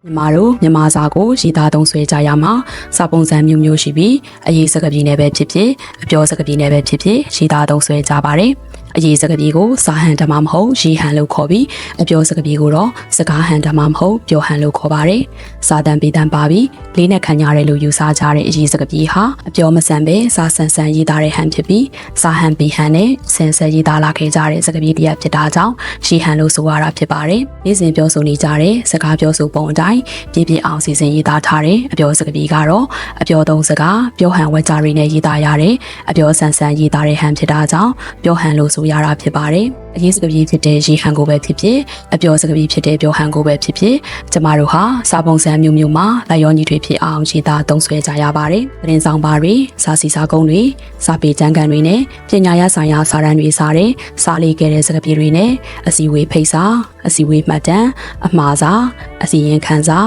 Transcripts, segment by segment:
မြန်မာတို့မြန်မာစာကိုရည်သားသုံးဆွဲကြရမှာစာပုံစံမျိုးမျိုးရှိပြီးအရေးစကားပြေနဲ့ပဲဖြစ်ဖြစ်အပြောစကားပြေနဲ့ပဲဖြစ်ဖြစ်ရည်သားသုံးဆွဲကြပါတယ်အရေးစကားပြေကိုစာဟန်ဓမ္မမဟုတ်ရေဟန်လို့ခေါ်ပြီးအပြောစကားပြေကိုတော့စကားဟန်ဓမ္မမဟုတ်ပြောဟန်လို့ခေါ်ပါတယ်စာတန်ပေတန်ပါပြီးလေးနဲ့ခံကြရတယ်လို့ယူဆကြတဲ့အရေးစကားပြေဟာအပြောမဆန်ပဲစာဆန်ဆန်ရည်သားတဲ့ဟန်ဖြစ်ပြီးစာဟန်ပေဟန်နဲ့ဆန်ဆန်ရည်သားလာခဲ့ကြတဲ့စကားပြေတရားဖြစ်တာကြောင့်ရေဟန်လို့ဆိုရတာဖြစ်ပါတယ်နေ့စဉ်ပြောဆိုနေကြတဲ့စကားပြောဆိုပုံအတိုင်းပြည့်အောင်စီစဉ်ရေးသားထားတဲ့အပြောစကားပြေကတော့အပြောသုံးစကားပြောဟန်ဝက်ကြရီနဲ့ရေးသားရတဲ့အပြောဆန်ဆန်ရေးသားတဲ့ဟန်ဖြစ်တာကြောင့်ပြောဟန်လို့ဆိုရတာဖြစ်ပါတယ်အရေးစကားပြေဖြစ်တဲ့ရေးဟန်ကိုပဲဖြစ်ဖြစ်အပြောစကားပြေဖြစ်တဲ့ပြောဟန်ကိုပဲဖြစ်ဖြစ်ကျမတို့ဟာစာပုံစံမျိုးမျိုးမှာလိုက်ရောညီတွေဖြစ်အောင်ရေးသားသုံးစွဲကြရပါတယ်သတင်းဆောင်ပါတွေစာစီစာကုန်းတွေစာပေကျမ်းဂန်တွေနဲ့ပညာရေးဆိုင်ရာစာတမ်းတွေစားတဲ့စာလေးခဲ့တဲ့စကားပြေတွေနဲ့အစီအဝေးဖိတ်စာအစီအဝေးမှတ်တမ်းအမှားစာအစီရင်ခံစာ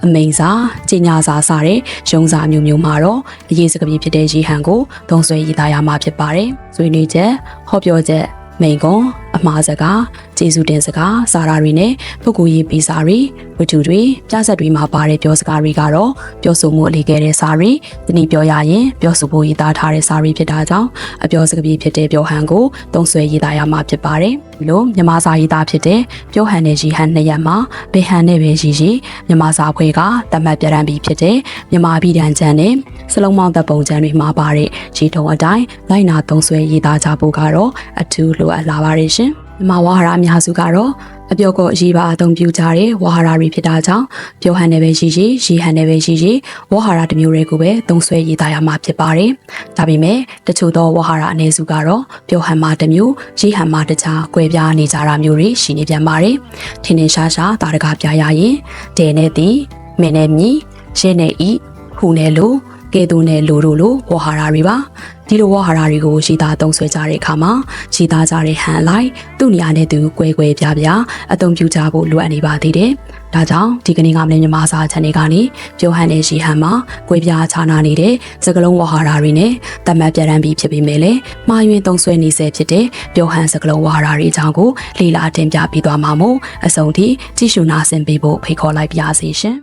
အမိန်စာကြေညာစာစတဲ့ရုံးစာမျိုးမျိုးမှာတော့အရေးစကားပြေဖြစ်တဲ့ရေးဟန်ကိုသုံးစွဲရေးသားရမှာဖြစ်ပါတယ်ဆွေးနွေးချက်ဟောပြောချက်မိန်ကွန်းအမှားစကားကျေးဇူးတင်စကားစာရာတွေနဲ့ပုဂ္ဂိုလ်ရေးပေးစာတွေဝတ္ထုတွေပြဆက်တွေမှာပါတဲ့ပြောစကားတွေကတော့ပြောဆိုမှုအလေးခဲ့တဲ့စာတွေဒီနေ့ပြောရရင်ပြောဆိုဖို့ရေးသားထားတဲ့စာတွေဖြစ်တာကြောင့်အပြောစကားပြေဖြစ်တဲ့ပြောဟန်ကိုသုံးစွဲရေးသားရမှာဖြစ်ပါတယ်ဒီလိုမြန်မာစာရေးသားဖြစ်တဲ့ပြောဟန်နဲ့ရေးဟန်နှစ်ရပ်မှာဘယ်ဟန်နဲ့ပဲရေးရေးမြန်မာစာဖွဲ့ကတတ်မှတ်ပြဋ္ဌာန်းပြီးဖြစ်တဲ့မြန်မာပြည်တန်ကျန်နဲ့စလုံးမောင်းသက်ပုံကျန်တွေမှာပါတဲ့ရေးထုံအတိုင်းလိုက်နာသုံးစွဲရေးသားကြဖို့ကတော့အထူးလိုအပ်လာပါတယ်ရှင်မြန်မာဝါဟာရအများစုကတော့အပြောကိုအရေးပါအသုံးပြုကြတဲ့ဝါဟာရတွေဖြစ်တာကြောင့်ပြောဟန်နဲ့ပဲရေးရေးရေးဟန်နဲ့ပဲရေးရေးဝါဟာရတစ်မျိုးတွေကိုပဲသုံးစွဲရေးသားရမှာဖြစ်ပါတယ်။ဒါပေမဲ့တချို့သောဝါဟာရအနည်းစုကတော့ပြောဟန်မှာတစ်မျိုးရေးဟန်မှာတခြားကွဲပြားနေကြတာမျိုးတွေရှိနေပြန်ပါတယ်။ထင်းထင်းရှားရှားတာတကားပြရရင်ဒဲနဲ့တီမင်းနဲ့မြီရဲနဲ့ဤဟူနဲ့လိုကဲသူနဲ့လိုတို့လိုဝါဟာရတွေပါဒီလိုဝါဟာရတွေကိုရှိသားသုံးဆွဲကြတဲ့အခါမှာရှိသားကြတဲ့ဟန်လိုက်သူ့နေရာနဲ့သူကွဲကွဲပြားပြားအသုံးပြုကြဖို့လိုအပ်နေပါသေးတယ်။ဒါကြောင့်ဒီကနေ့ကမလည်းမြန်မာစာချန်နယ်ကနေပြောဟန်နဲ့ရှိဟန်မှာကွဲပြားခြားနာနေတဲ့စကားလုံးဝါဟာရတွေနဲ့တတ်မှတ်ပြဋ္ဌာန်းပြီးဖြစ်ပေမဲ့လည်းမှားယွင်းသုံးဆွဲနေစေဖြစ်တဲ့ပြောဟန်စကားလုံးဝါဟာရတွေအကြောင်းကိုလေ့လာတင်ပြပေးသွားမှာမို့အဆုံးထိကြည့်ရှုနာဆင်ပေးဖို့ဖိတ်ခေါ်လိုက်ပါရစေရှင်။